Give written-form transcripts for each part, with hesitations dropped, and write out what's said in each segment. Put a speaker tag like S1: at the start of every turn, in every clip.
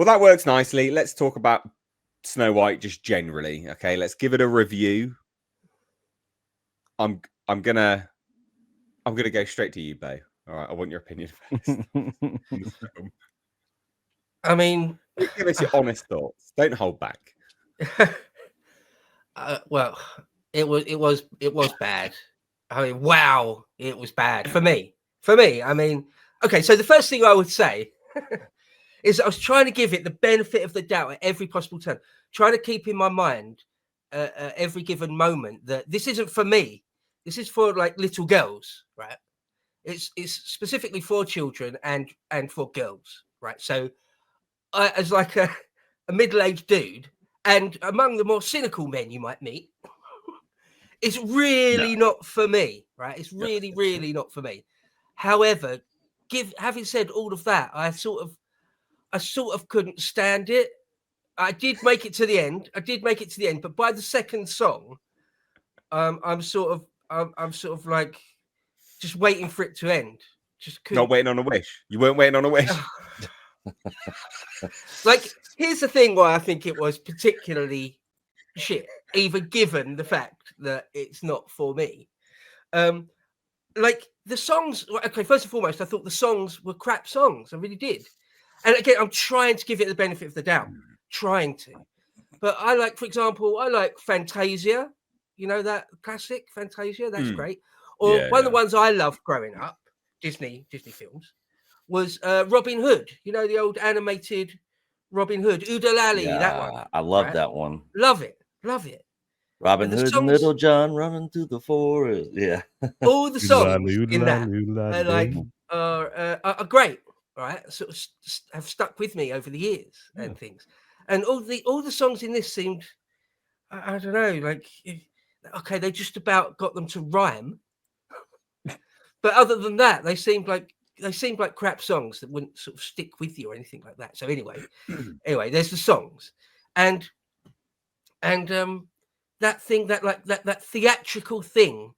S1: Well, that works nicely. Let's talk about Snow White just generally. Okay, let's give it a review. I'm gonna go straight to you, Bo. All right, I want your opinion first.
S2: I mean,
S1: give us your honest thoughts. Don't hold back.
S2: Well, it was bad. I mean, wow, it was bad for me. I mean, okay. So the first thing I would say is I was trying to give it the benefit of the doubt at every possible turn, trying to keep in my mind every given moment that this isn't for me. This is for like little girls, right? It's specifically for children and for girls, right? So I, as like a middle-aged dude, and among the more cynical men you might meet, it's really not for me, right? It's really, really not for me. However, having said all of that, I sort of couldn't stand it. I did make it to the end. But by the second song, I'm sort of like just waiting for it to end. Just couldn't.
S1: Not waiting on a wish. You weren't waiting on a wish.
S2: Like, here's the thing why I think it was particularly shit, even given the fact that it's not for me. Like the songs, okay, first and foremost, I thought the songs were crap songs. I really did. And again, I'm trying to give it the benefit of the doubt, trying to. But I like, for example, Fantasia, you know, that classic Fantasia, that's great. Or one of the ones I loved growing up, Disney films, was Robin Hood, you know, the old animated Robin Hood, Oodalali, that one.
S3: I love that one.
S2: Love it.
S3: Robin Hood and Little John running through the forest. Yeah.
S2: All the songs in that are great, right? Sort of have stuck with me over the years and things. And all the songs in this seemed, I don't know, like, okay, they just about got them to rhyme. But other than that, they seemed like crap songs that wouldn't sort of stick with you or anything like that. So anyway, there's the songs, and that thing, that theatrical thing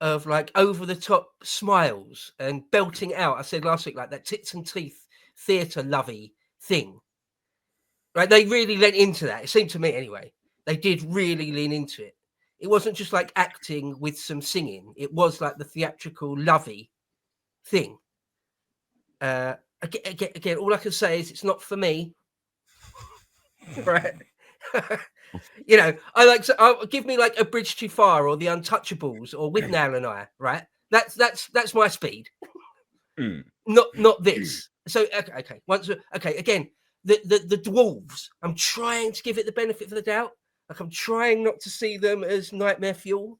S2: of like over the top smiles and belting out. I said last week, like that tits and teeth theatre lovey thing. Right, they really leant into that. It seemed to me anyway. They did really lean into it. It wasn't just like acting with some singing. It was like the theatrical lovey thing. Again, all I can say is it's not for me. Right. You know, I'll give me like A Bridge Too Far or The Untouchables or With Nal and I, right? That's my speed. Not this. So okay. Again, the dwarves. I'm trying to give it the benefit of the doubt. Like, I'm trying not to see them as nightmare fuel.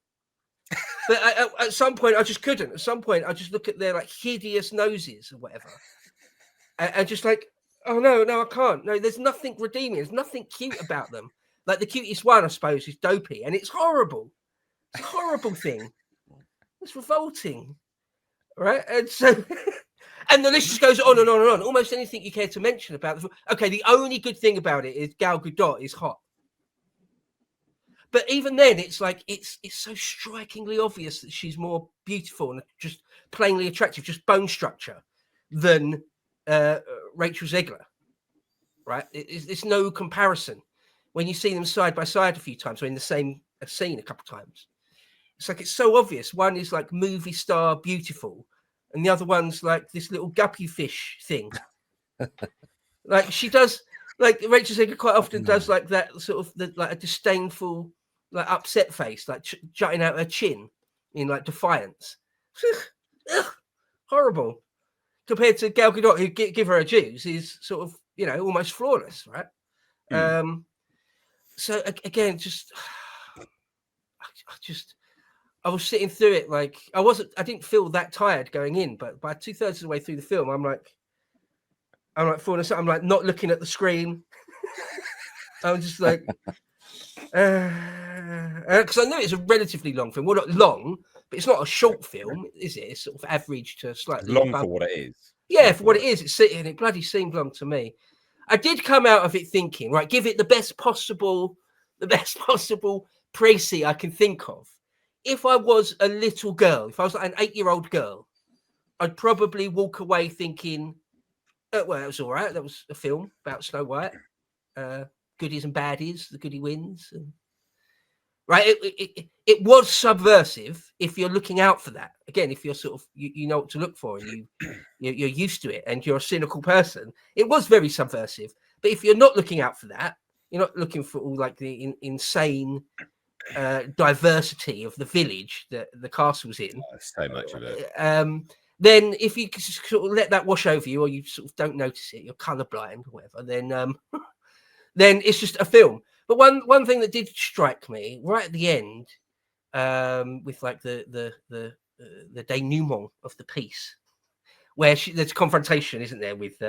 S2: But at some point, I just couldn't. At some point, I just look at their like hideous noses or whatever, and just like, oh no, I can't. No, there's nothing redeeming. There's nothing cute about them. Like the cutest one, I suppose, is Dopey, and it's horrible. It's a horrible thing. It's revolting, right? And so, and the list just goes on and on and on. Almost anything you care to mention about the. Okay, the only good thing about it is Gal Gadot is hot. But even then, it's like it's so strikingly obvious that she's more beautiful and just plainly attractive, just bone structure, than Rachel Zegler, right? It's no comparison. When you see them side by side a few times, or in the same scene a couple of times, it's like it's so obvious. One is like movie star beautiful, and the other one's like this little guppy fish thing. Like she does, like Rachel Zegler quite often does like that sort of like a disdainful, like upset face, like jutting out her chin in like defiance. Horrible. Compared to Gal Gadot, who give her a dues, is sort of, you know, almost flawless, right? So again, I was sitting through it like I didn't feel that tired going in, but by 2/3 of the way through the film, I'm like falling asleep. I'm like not looking at the screen. I'm just like, because I know it's a relatively long film. Well, not long, but it's not a short film, is it? It's sort of average to slightly
S1: long
S2: above.
S1: for what it is.
S2: Yeah, for what it is, it bloody seemed long to me. I did come out of it thinking, right, give it the best possible précis I can think of. If I was a little girl, if I was like an 8-year-old girl, I'd probably walk away thinking, Well, it was all right. That was a film about Snow White. Goodies and baddies. The goodie wins. Right. It was subversive if you're looking out for that. Again, if you're sort of you know what to look for and you're used to it and you're a cynical person, it was very subversive. But if you're not looking out for that, you're not looking for all like the insane diversity of the village that the castle's in.
S1: So much of it.
S2: Then if you sort of let that wash over you, or you sort of don't notice it, you're colorblind or whatever, then it's just a film. But one thing that did strike me right at the end, with like the denouement of the piece, where there's confrontation, isn't there, with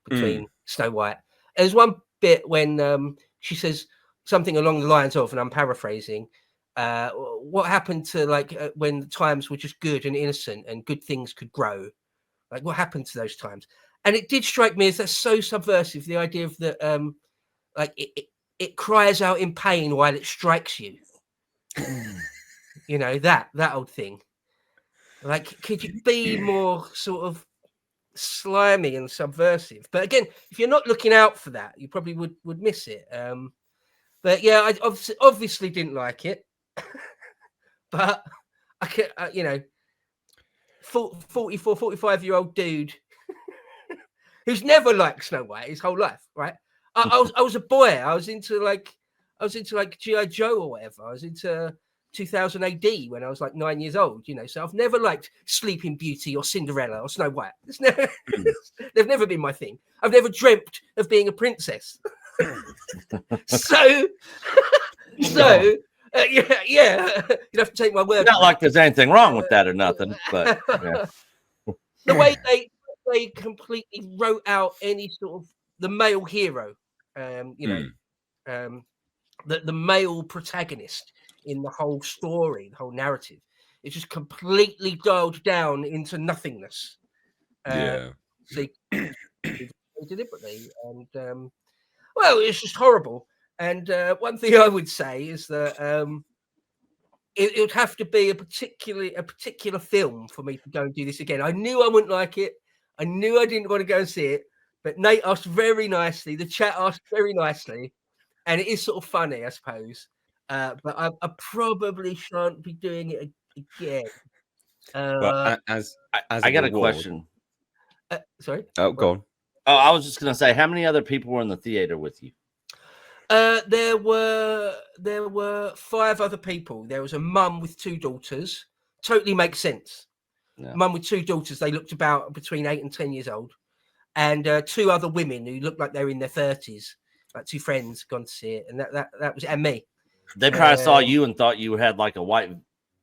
S2: between Snow White. There's one bit when she says something along the lines of, and I'm paraphrasing, what happened to like when the times were just good and innocent and good things could grow? Like what happened to those times? And it did strike me as that's so subversive, the idea of that like it cries out in pain while it strikes you. You know, that old thing. Like, could you be more sort of slimy and subversive? But again, if you're not looking out for that, you probably would miss it. But yeah, I obviously didn't like it. But I could, 44, 45-year-old dude who's never liked Snow White his whole life, right? I was a boy. I was into like G.I. Joe or whatever. I was into 2000 AD when I was like 9 years old, so I've never liked Sleeping Beauty or Cinderella or Snow White. They've never been my thing. I've never dreamt of being a princess. so yeah, you'd have to take my word.
S3: Not like there's anything wrong with that or nothing, but yeah.
S2: The way they completely wrote out any sort of the male hero, the male protagonist in the whole story, the whole narrative, it's just completely dialed down into nothingness. Deliberately, and well, it's just horrible. And one thing I would say is that it would have to be a particular film for me to go and do this again. I knew I wouldn't like it. I knew I didn't want to go and see it. But Nate asked very nicely. The chat asked very nicely, and it is sort of funny, I suppose. But I probably shan't be doing it again.
S1: Well, as
S3: I got a question.
S2: Sorry.
S1: Oh, go on.
S3: Oh, I was just gonna say, how many other people were in the theater with you?
S2: There were 5 other people. There was a mum with 2 daughters. Totally makes sense. Yeah. Mum with 2 daughters. They looked about between 8 and 10 years old, and 2 other women who looked like they were in their 30s, like 2 friends gone to see it, and that was and me.
S3: They probably saw you and thought you had like a white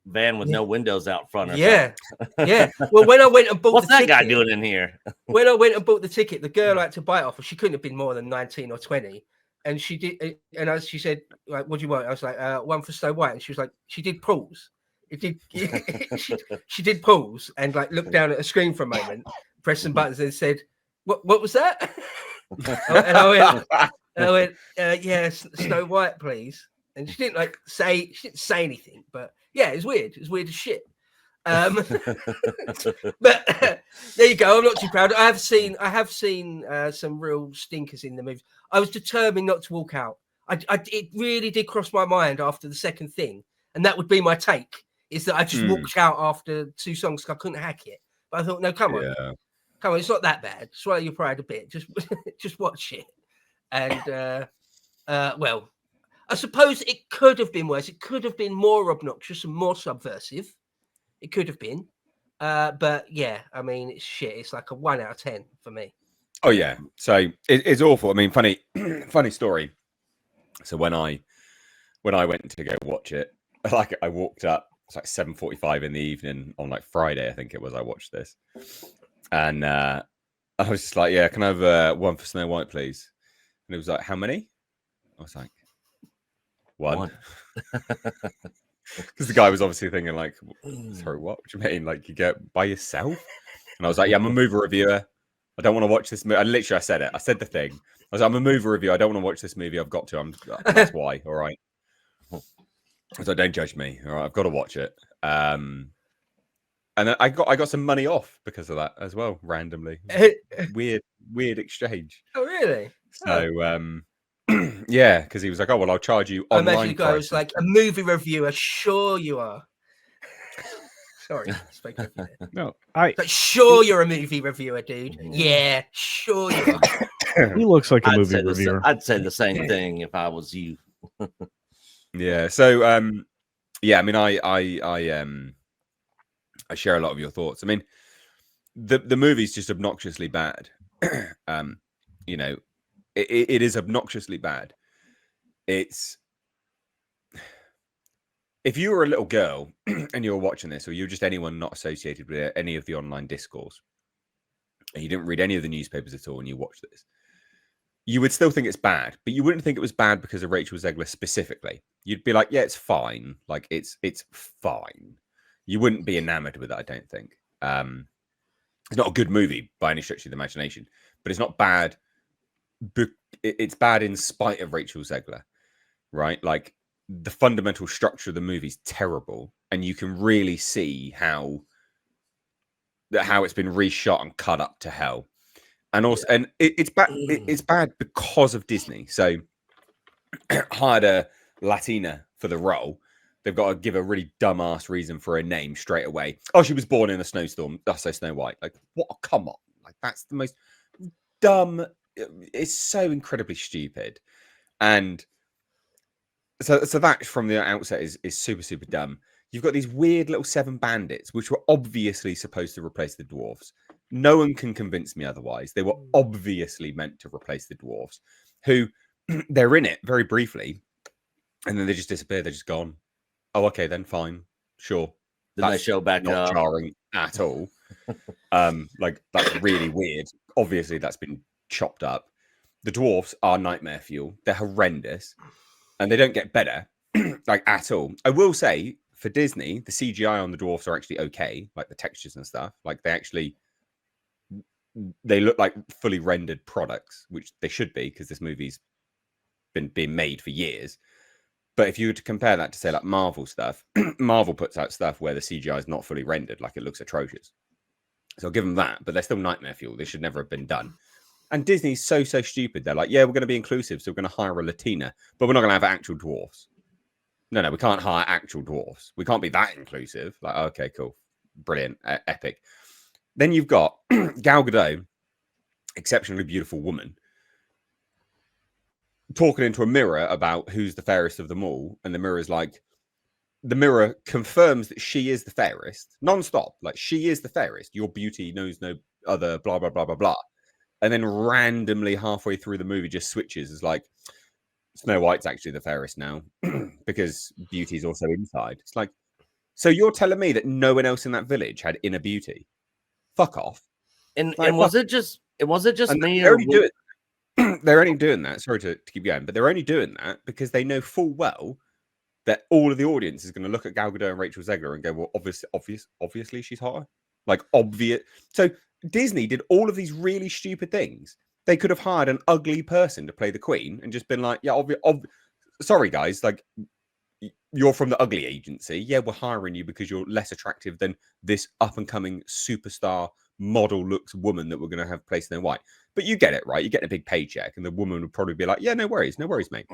S3: van with no windows out front.
S2: Yeah. Well, when I went and bought
S3: what's
S2: the
S3: that
S2: ticket,
S3: guy doing in here?
S2: When I went and bought the ticket, the girl had to buy it off. She couldn't have been more than 19 or 20. And she did, and as she said, like, "What do you want?" I was like, "One for Snow White." And she was like, she did pause. She did pause and like looked down at a screen for a moment, pressed some buttons, and said, "What was that?" And I went, "Yes, Snow White, please." And she didn't say anything, but yeah, it's weird. It's weird as shit. But there you go. I'm not too proud. I have seen some real stinkers in the movie. I was determined not to walk out. It really did cross my mind after the second thing, and that would be my take. Is that I just walked out after 2 songs because I couldn't hack it. But I thought, no, come on, it's not that bad. Swallow your pride a bit. Just watch it. And well, I suppose it could have been worse. It could have been more obnoxious and more subversive. It could have been. But yeah, I mean, it's shit. It's like a 1 out of 10 for me.
S1: Oh yeah. So it's awful. I mean, funny story. So when I went to go watch it, like I walked up, it's like 7:45 in the evening on like Friday, I think it was. I watched this, and I was just like, "Yeah, can I have 1 for Snow White, please?" And it was like, "How many?" I was like, "1." Because the guy was obviously thinking like, "Sorry, what do you mean? Like you get by yourself?" And I was like, "Yeah, I'm a movie reviewer. I don't want to watch this movie." I said it. I said the thing. I was like, "I'm a movie reviewer. I don't want to watch this movie. I've got to. That's why. All right." So don't judge me. All right, I've got to watch it. And And then I got some money off because of that as well, randomly. Weird exchange.
S2: Oh, really?
S1: So yeah, because he was like, "Oh well, I'll charge you
S2: I imagine
S1: online
S2: the guy was
S1: prices."
S2: like, "A movie reviewer, sure you are." Sorry, spoke over you there.
S4: No,
S2: Like, sure you're a movie reviewer, dude.
S3: Mhm.
S2: Yeah, sure you are.
S4: he looks like a
S3: I'd
S4: movie
S3: say
S4: reviewer.
S3: I'd say the same thing if I was you.
S1: Yeah. So yeah, I mean, I share a lot of your thoughts. I mean, the movie's just obnoxiously bad. You know, it is obnoxiously bad. It's if you were a little girl and you were watching this, or you're just anyone not associated with any of the online discourse, and you didn't read any of the newspapers at all, and you watched this, you would still think it's bad, but you wouldn't think it was bad because of Rachel Zegler specifically. You'd be like, yeah, it's fine. Like it's fine. You wouldn't be enamored with it, I don't think. It's not a good movie by any stretch of the imagination, but it's not bad. It's bad in spite of Rachel Zegler, right? Like the fundamental structure of the movie is terrible, and you can really see how it's been reshot and cut up to hell. And also, and it's bad. It's bad because of Disney. So hired a Latina for the role. They've got to give a really dumbass reason for her name straight away. Oh, she was born in a snowstorm. That's so Snow White. Like, what? Come on! Like, that's the most dumb. It's so incredibly stupid, and so that from the outset is super dumb. You've got these weird little 7 bandits, which were obviously supposed to replace the dwarves. No one can convince me otherwise. They were obviously meant to replace the dwarves, who they're in it very briefly, and then they just disappear. They're just gone. Oh, okay, then fine, sure.
S3: Then they show back
S1: not
S3: up.
S1: jarring at all. Like that's really weird. Obviously, that's been chopped up. The dwarves are nightmare fuel. They're horrendous, and they don't get better, like at all. I will say, for Disney, the CGI on the dwarfs are actually okay, like the textures and stuff. Like they look like fully rendered products, which they should be because this movie's been being made for years. But if you were to compare that to say like Marvel stuff, Marvel puts out stuff where the CGI is not fully rendered, like it looks atrocious. So I'll give them that, but they're still nightmare fuel. They should never have been done. And Disney's so stupid. They're like, yeah, we're going to be inclusive, so we're going to hire a Latina, but we're not going to have actual dwarfs. No, we can't hire actual dwarfs. We can't be that inclusive. Like, okay, cool, brilliant, epic. Then you've got Gal Gadot, exceptionally beautiful woman, talking into a mirror about who's the fairest of them all, and the mirror confirms that she is the fairest, non-stop. Like, she is the fairest. Your beauty knows no other. Blah blah blah blah blah. And then randomly halfway through the movie just switches. It's like Snow White's actually the fairest now because beauty is also inside. It's like, so you're telling me that no one else in that village had inner beauty? Fuck off.
S3: And
S2: Like,
S3: was it just me?
S1: They're only doing that. Sorry to keep going, but they're only doing that because they know full well that all of the audience is going to look at Gal Gadot and Rachel Zegler and go, well, obviously she's hotter. Like, obvious. So Disney did all of these really stupid things. They could have hired an ugly person to play the Queen and just been like, yeah, sorry guys, like, you're from the ugly agency. Yeah, we're hiring you because you're less attractive than this up and coming superstar model looks woman that we're going to have placed in their white. But you get it, right? You're getting a big paycheck, and the woman would probably be like, yeah, no worries, mate.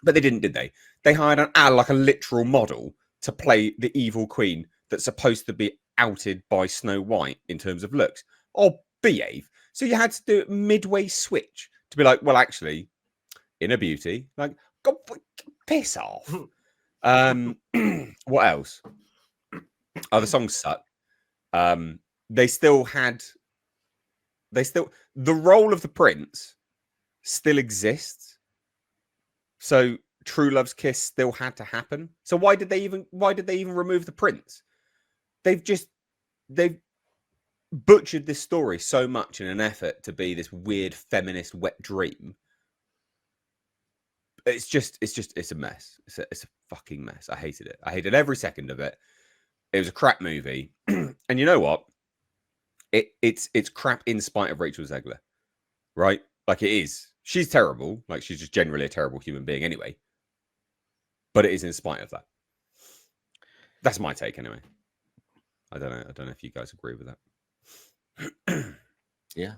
S1: But they didn't, did they? They hired like a literal model to play the evil queen that's supposed to be outed by Snow White in terms of looks. Oh, behave. So you had to do it midway switch to be like, well, actually, inner beauty. Like, God, piss off. What else? Oh, the songs suck. The role of the prince still exists. So True Love's kiss still had to happen. So why did they even remove the prince? They've butchered this story so much in an effort to be this weird feminist wet dream. It's a mess. It's a fucking mess. I hated it. I hated every second of it. It was a crap movie. And you know what? It's crap in spite of Rachel Zegler. Right? Like, it is. She's terrible. Like, she's just generally a terrible human being anyway. But it is in spite of that. That's my take anyway. I don't know. I don't know if you guys agree with that.
S3: Yeah.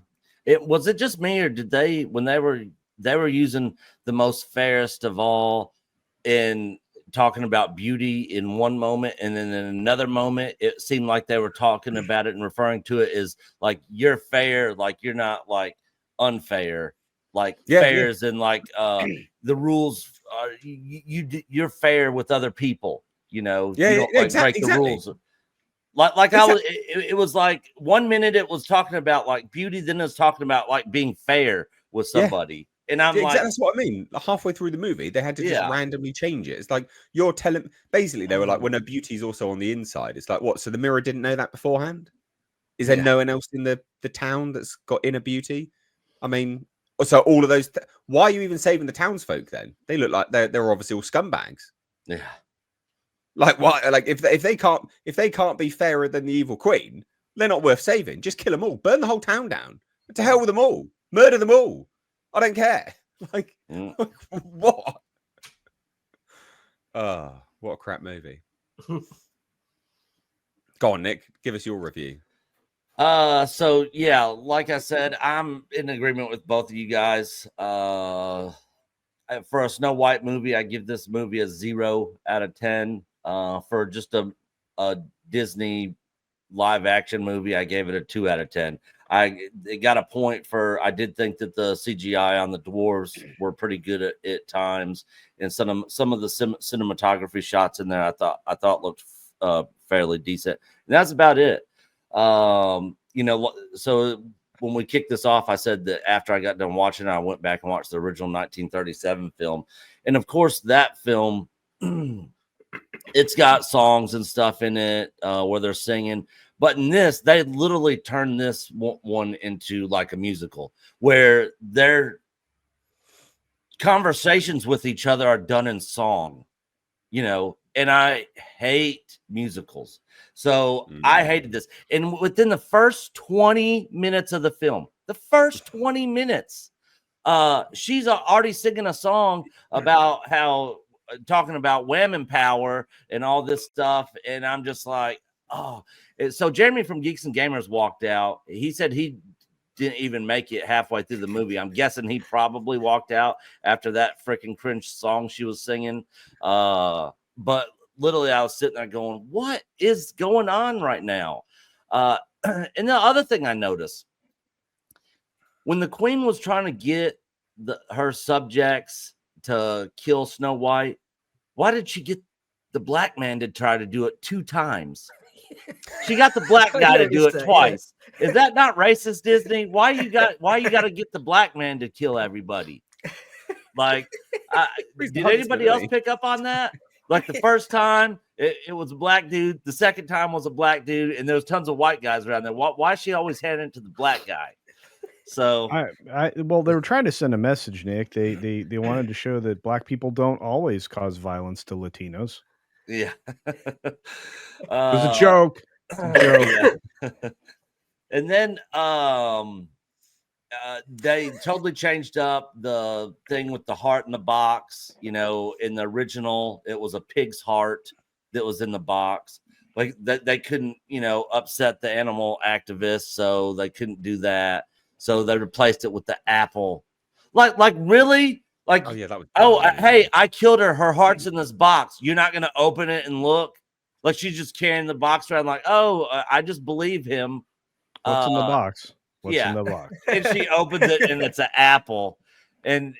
S3: Was it just me, or did when they were using the most fairest of all in talking about beauty in one moment, and then in another moment it seemed like they were talking about it and referring to it as like you're fair, like you're not like unfair, like fair as in like the rules are you're fair with other people, you know, you don't like break the rules. Like I was, it was like 1 minute it was talking about like beauty, then it was talking about like being fair with somebody. And I'm like,
S1: that's what I mean. Like, halfway through the movie, they had to just randomly change it. It's like you're telling. Basically, they were like, "Well, no, beauty is also on the inside." It's like, what? So the mirror didn't know that beforehand? Is there no one else in the town that's got inner beauty? I mean, so all of those. Why are you even saving the townsfolk then? They look like they're obviously all scumbags.
S3: Yeah.
S1: Like why? Like if they can't be fairer than the evil queen, they're not worth saving. Just kill them all. Burn the whole town down. To hell with them all. Murder them all. I don't care. Like what? What a crap movie. Go on, Nick. Give us your review.
S3: So yeah, like I said, I'm in agreement with both of you guys. For a Snow White movie, I give this movie a 0 out of 10. For just a Disney live action movie, I gave it a 2 out of 10. It got a point for, I did think that the CGI on the dwarves were pretty good at times, and some of the cinematography shots in there I thought looked fairly decent, and that's about it. You know, so when we kicked this off, I said that after I got done watching it, I went back and watched the original 1937 film, and of course that film it's got songs and stuff in it where they're singing. But in this, they literally turned this one into like a musical where their conversations with each other are done in song, you know, and I hate musicals. So I hated this. And within the first 20 minutes of the film, she's already singing a song about how talking about women power and all this stuff. And I'm just like, oh. So Jeremy from Geeks and Gamers walked out. He said he didn't even make it halfway through the movie. I'm guessing he probably walked out after that freaking cringe song she was singing. But literally I was sitting there going, what is going on right now? And the other thing I noticed, when the queen was trying to get her subjects to kill Snow White, why did she get the black man to try to do it 2 times? She got the black guy to do it twice. Yeah. Is that not racist, Disney? Why you got to get the black man to kill everybody? Like, did anybody else pick up on that? Like the first time it was a black dude, the second time was a black dude, and there was tons of white guys around there. Why is she always handing it to the black guy? So,
S4: well, they were trying to send a message, Nick. They wanted to show that black people don't always cause violence to Latinos.
S3: Yeah,
S4: it was a joke.
S3: Yeah. And then they totally changed up the thing with the heart in the box. You know, in the original, it was a pig's heart that was in the box. Like they couldn't, you know, upset the animal activists, so they couldn't do that. So they replaced it with the apple. Like really? Like, that was hey, I killed her. Her heart's in this box. You're not going to open it and look? Like she's just carrying the box around like, I just believe him.
S4: What's in the box? What's in the box?
S3: And she opens it and it's an apple. And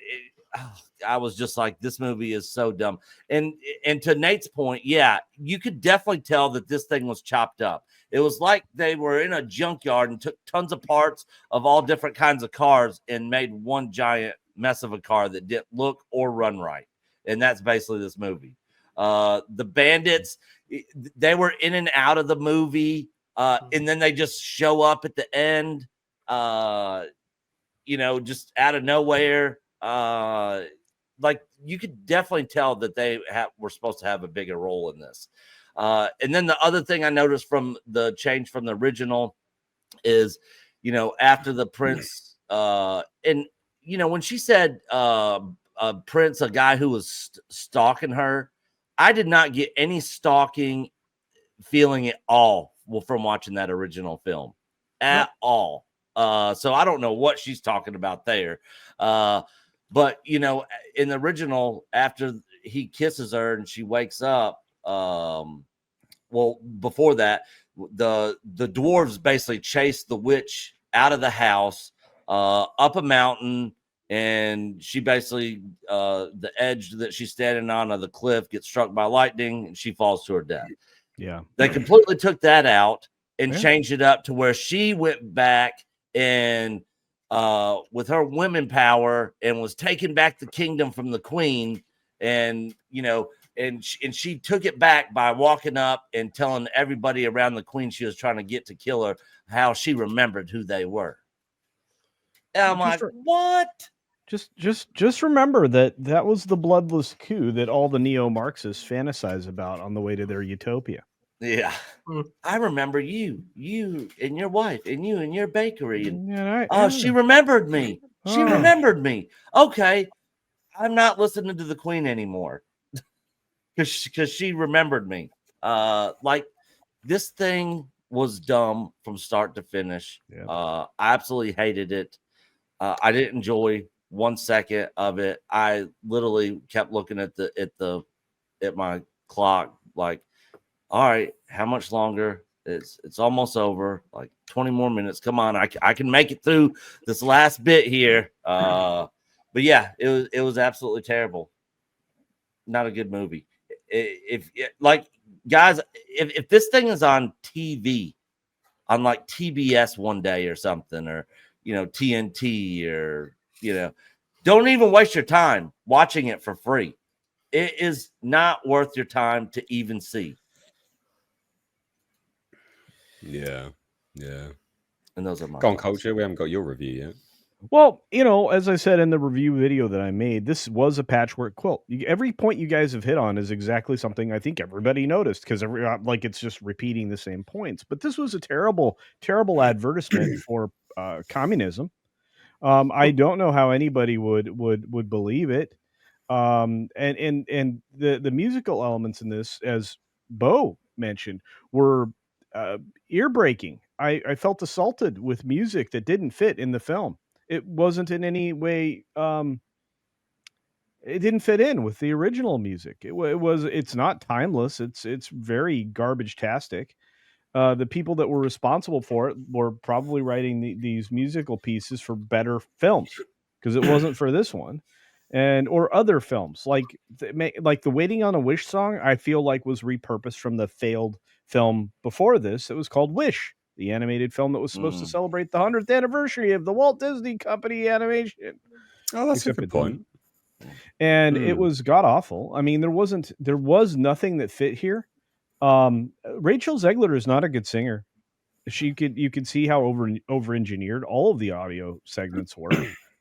S3: I was just like, this movie is so dumb. And to Nate's point, yeah, you could definitely tell that this thing was chopped up. It was like they were in a junkyard and took tons of parts of all different kinds of cars and made one giant mess of a car that didn't look or run right. And that's basically this movie. The bandits, they were in and out of the movie. And then they just show up at the end, you know, just out of nowhere. Like you could definitely tell that they were supposed to have a bigger role in this. And then the other thing I noticed from the change from the original is, you know, after the prince, and you know, when she said prince, a guy who was stalking her, I did not get any stalking feeling at all from watching that original film at all. So I don't know what she's talking about there. But you know, in the original, after he kisses her and she wakes up, well, before that, the dwarves basically chase the witch out of the house, up a mountain, and she basically the edge that she's standing on of the cliff gets struck by lightning and she falls to her death.
S4: Yeah.
S3: They completely took that out and
S4: Yeah.
S3: changed it up to where she went back and with her women power and was taking back the kingdom from the queen, and you know, and she took it back by walking up and telling everybody around the queen she was trying to get to kill her how she remembered who they were. And I'm like, what?
S4: Just remember that was the bloodless coup that all the neo-Marxists fantasize about on the way to their utopia.
S3: Yeah. I remember you and your wife, and you and your bakery. And she remembered me. She remembered me. Okay. I'm not listening to the queen anymore. Because she remembered me. Like, this thing was dumb from start to finish.
S4: Yeah.
S3: I absolutely hated it. I didn't enjoy 1 second of it. I literally kept looking at my clock, like, all right, how much longer? It's almost over. Like 20 more minutes. Come on, I can make it through this last bit here. But yeah, it was absolutely terrible. Not a good movie. If guys, if this thing is on TV, on like TBS one day or something, or you know, TNT, or you know, don't even waste your time watching it for free. It is not worth your time to even see.
S1: Yeah.
S3: And those are my
S1: Gone
S3: thoughts.
S1: Culture. We haven't got your review yet.
S4: Well, you know, as I said in the review video that I made, this was a patchwork quilt. Every point you guys have hit on is exactly something I think everybody noticed, because like it's just repeating the same points. But this was a terrible, terrible advertisement for communism. I don't know how anybody would believe it. And the musical elements in this, as Bo mentioned, were ear breaking. I felt assaulted with music that didn't fit in the film. It wasn't in any way. It didn't fit in with the original music. It's not timeless. It's very garbage-tastic. The people that were responsible for it were probably writing these musical pieces for better films, because it wasn't for this one, or other films like the Waiting on a Wish song. I feel like was repurposed from the failed film before this. It was called Wish, the animated film that was supposed to celebrate the 100th anniversary of the Walt Disney Company animation.
S1: Oh, that's a good point.
S4: And it was god awful. I mean, there was nothing that fit here. Rachel Zegler is not a good singer. You could see how over engineered all of the audio segments were.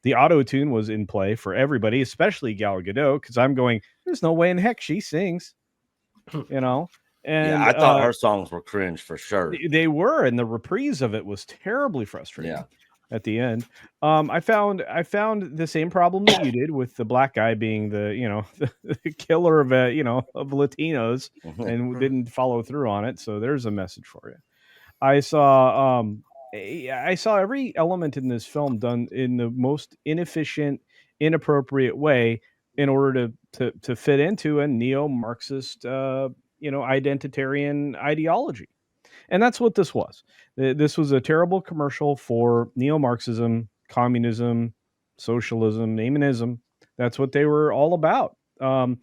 S4: The auto tune was in play for everybody, especially Gal Gadot, because I'm going, there's no way in heck she sings, you know. And
S3: yeah, I thought her songs were cringe for sure.
S4: They were, and the reprise of it was terribly frustrating. At the end, I found the same problem that you did with the black guy being the killer of of Latinos, and didn't follow through on it. So there's a message for you. I saw every element in this film done in the most inefficient, inappropriate way in order to fit into a neo-Marxist identitarian ideology. And that's what this was. This was a terrible commercial for neo-Marxism, communism, socialism, name-and-ism. That's what they were all about. I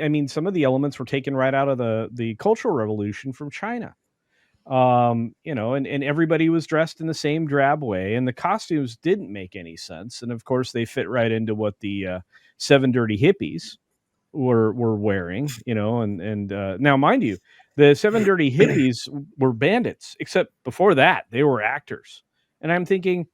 S4: mean, some of the elements were taken right out of the Cultural Revolution from China. And everybody was dressed in the same drab way, and the costumes didn't make any sense. And of course, they fit right into what the Seven Dirty Hippies were wearing, and now, mind you, the Seven Dirty Hippies were bandits, except before that they were actors. And I'm thinking,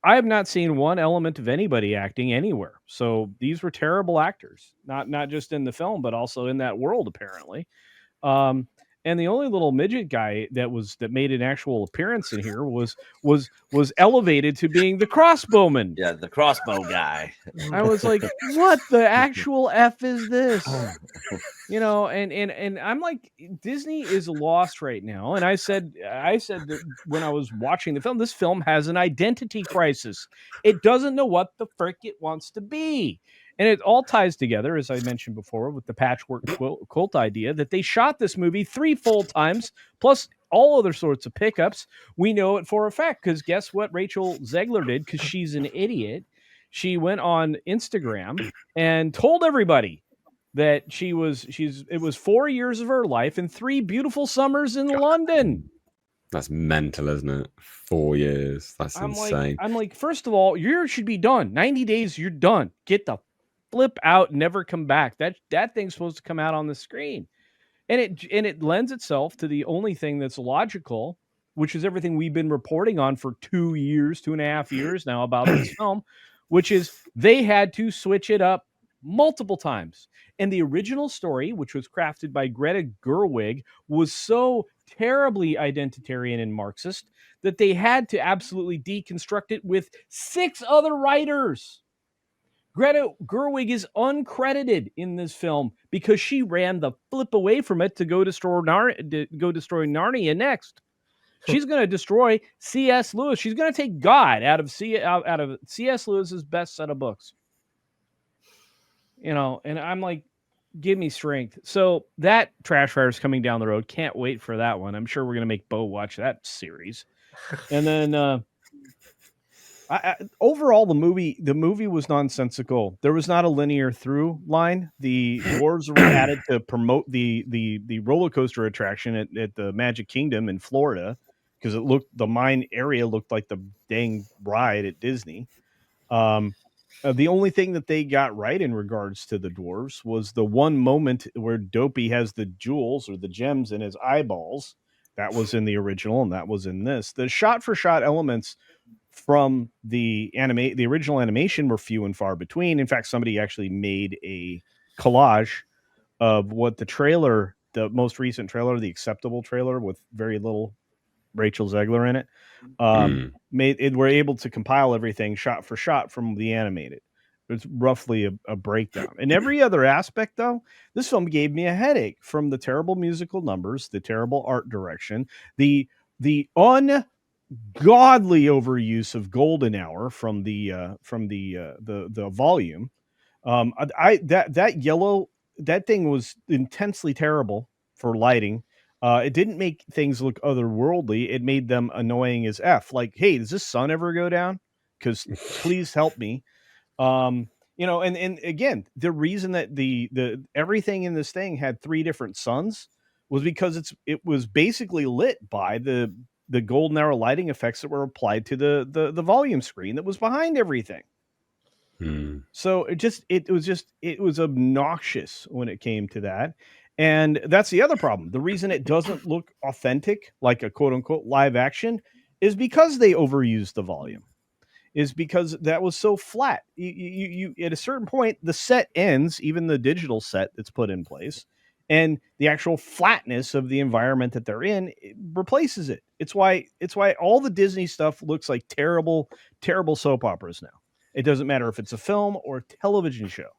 S4: I have not seen one element of anybody acting anywhere. So these were terrible actors, not just in the film, but also in that world, apparently. And the only little midget guy that made an actual appearance in here was elevated to being the crossbowman.
S3: Yeah, the crossbow guy.
S4: I was like, what the actual F is this? You know, and I'm like, Disney is lost right now. And I said that when I was watching the film, this film has an identity crisis. It doesn't know what the frick it wants to be. And it all ties together, as I mentioned before, with the patchwork quilt idea that they shot this movie 3 full times, plus all other sorts of pickups. We know it for a fact, because guess what Rachel Zegler did? Because she's an idiot. She went on Instagram and told everybody that it was 4 years of her life and 3 beautiful summers in London.
S1: That's mental, isn't it? 4 years. That's insane.
S4: I'm like, first of all, you should be done. 90 days, you're done. Get the flip out, never come back. That thing's supposed to come out on the screen. And it lends itself to the only thing that's logical, which is everything we've been reporting on for 2.5 years now about this film, which is they had to switch it up multiple times. And the original story, which was crafted by Greta Gerwig, was so terribly identitarian and Marxist that they had to absolutely deconstruct it with 6 other writers. Greta Gerwig is uncredited in this film because she ran the flip away from it to go destroy Narnia next. She's going to destroy C.S. Lewis. She's going to take God out of C.S. Lewis's best set of books. You know, and I'm like, give me strength. So that Trash Fire is coming down the road. Can't wait for that one. I'm sure we're going to make Bo watch that series. And then overall, the movie was nonsensical. There was not a linear through line. The dwarves were added to promote the roller coaster attraction at the Magic Kingdom in Florida, because the mine area looked like the dang ride at Disney. The only thing that they got right in regards to the dwarves was the one moment where Dopey has the jewels or the gems in his eyeballs. That was in the original, and that was in this. The shot-for-shot elements from the original animation were few and far between. In fact, somebody actually made a collage of what the most recent trailer, the acceptable trailer with very little Rachel Zegler in it, we're able to compile everything shot for shot from the animated. It's roughly a breakdown. In every other aspect, though, this film gave me a headache, from the terrible musical numbers, the terrible art direction, the ungodly overuse of golden hour from the volume. That yellow, that thing was intensely terrible for lighting. It didn't make things look otherworldly. It made them annoying as F. Like, hey, does this sun ever go down? Because please help me. You know, and again, the reason that the everything in this thing had 3 different suns was because it was basically lit by the golden hour lighting effects that were applied to the volume screen that was behind everything. So it was obnoxious when it came to that. And that's the other problem. The reason it doesn't look authentic, like a quote unquote live action, is because they overused the volume. Is because that was so flat. You at a certain point, the set ends, even the digital set that's put in place, and the actual flatness of the environment that they're in replaces it. It's why all the Disney stuff looks like terrible soap operas now. It doesn't matter if it's a film or a television show.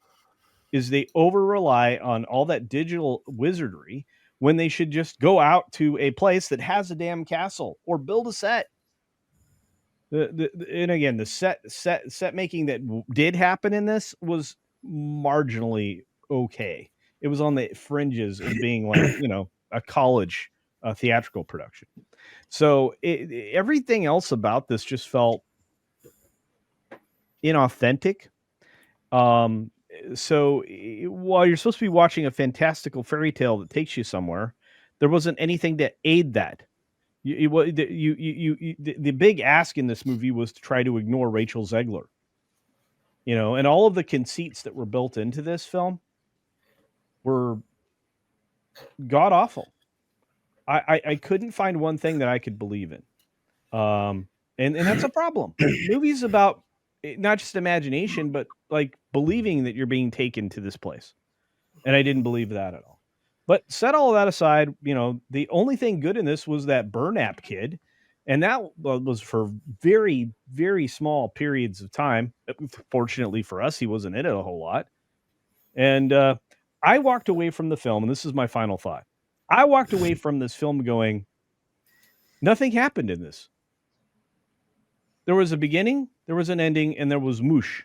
S4: Is they over rely on all that digital wizardry when they should just go out to a place that has a damn castle or build a set. And again, the set making that did happen in this was marginally okay. It was on the fringes of being like, you know, a college theatrical production. So everything else about this just felt inauthentic. So while you're supposed to be watching a fantastical fairy tale that takes you somewhere, there wasn't anything to aid that. The big ask in this movie was to try to ignore Rachel Zegler, you know, and all of the conceits that were built into this film were god awful. I couldn't find one thing that I could believe in. And that's a problem. Movies about not just imagination, but like believing that you're being taken to this place. And I didn't believe that at all. But set all of that aside, you know, the only thing good in this was that Burnap kid. And that was for very, very small periods of time. Fortunately for us, he wasn't in it a whole lot. And I walked away from the film, and this is my final thought. I walked away from this film going, nothing happened in this. There was a beginning, there was an ending, and there was moosh.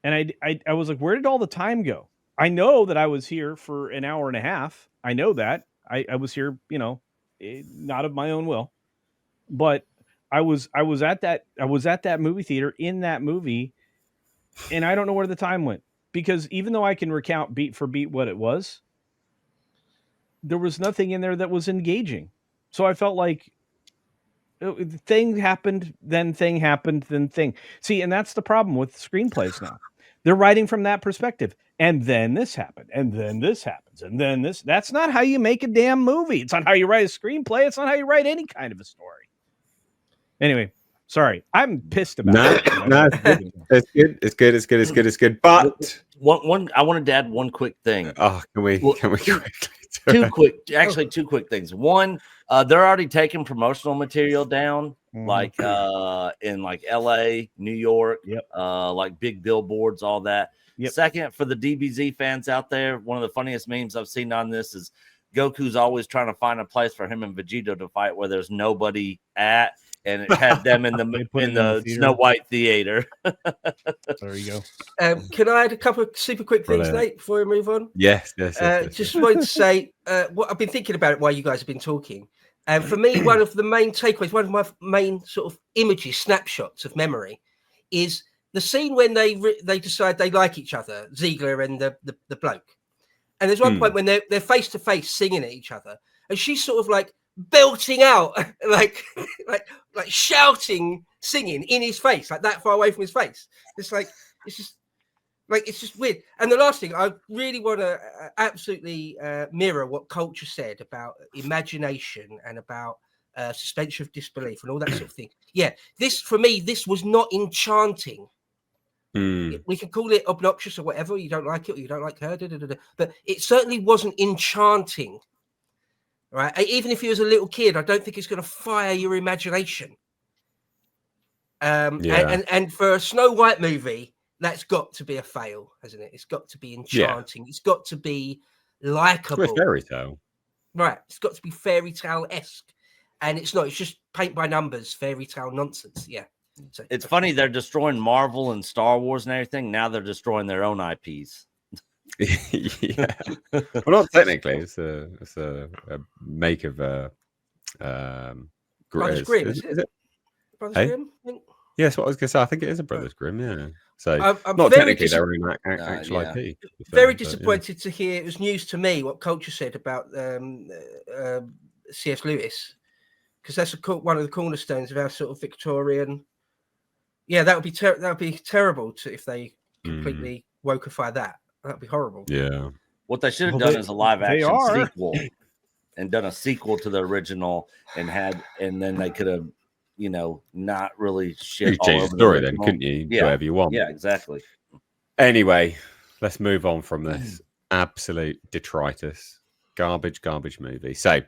S4: And I was like, where did all the time go? I know that I was here for an hour and a half. I know that. I was here, you know, not of my own will. But I was at that movie theater in that movie, and I don't know where the time went, because even though I can recount beat for beat what it was, there was nothing in there that was engaging. So I felt like thing happened, then thing happened, then thing. See, and that's the problem with screenplays now. They're writing from that perspective. And then this happened, and then this happens, and then this. That's not how you make a damn movie. It's not how you write a screenplay. It's not how you write any kind of a story. Anyway, sorry. I'm pissed about it.
S1: No, it's good. But
S3: one, I wanted to add one quick thing.
S1: Can we quickly
S3: Two quick things. One, they're already taking promotional material down, like in like LA, New York, like big billboards, all that. Yep. Second, for the DBZ fans out there, one of the funniest memes I've seen on this is Goku's always trying to find a place for him and Vegeta to fight where there's nobody at, and it had them in the Snow White theater.
S4: There you go.
S2: Can I add a couple of super quick things, Nate, before we move on?
S1: Yes.
S2: Just wanted to say what I've been thinking about it while you guys have been talking. And for me, one of the main takeaways, one of my main sort of images, snapshots of memory, is the scene when they decide they like each other, Zegler and the bloke. And there's one point when they're face to face singing at each other, and she's sort of like belting out, like shouting, singing in his face, like that far away from his face. It's just weird. And the last thing, I really want to absolutely mirror what Culture said about imagination and about suspension of disbelief and all that sort of thing. Yeah, for me, this was not enchanting. We can call it obnoxious or whatever. You don't like it or you don't like her, but it certainly wasn't enchanting, right? Even if you was a little kid, I don't think it's going to fire your imagination. And for a Snow White movie, that's got to be a fail, hasn't it? It's got to be enchanting. It's got to be likable.
S1: It's fairy tale,
S2: right? It's got to be fairy tale-esque, and it's not. It's just paint by numbers, fairy tale nonsense. Yeah. So,
S3: it's funny they're destroying Marvel and Star Wars and everything. Now they're destroying their own IPs.
S1: Yeah. Well, not technically. It's a make of
S2: Brothers Grimm. Is it? Brothers Grimm?
S1: Yeah, that's what I was going to say. I think it is a Brothers Grimm. Yeah. So
S2: I'm
S1: not technically their own actual IP.
S2: Very disappointed to hear. It was news to me what Culture said about C.S. Lewis, because that's one of the cornerstones of our sort of Victorian. Yeah, that would be terrible if they completely wokeify that. That'd be horrible.
S1: Yeah.
S3: What they should have done is a live action sequel, and done a sequel to the original, and then they could have, not really shit.
S1: You change the story then, couldn't you? Do whatever you want.
S3: Yeah, exactly.
S1: Anyway, let's move on from this absolute detritus, garbage movie. So.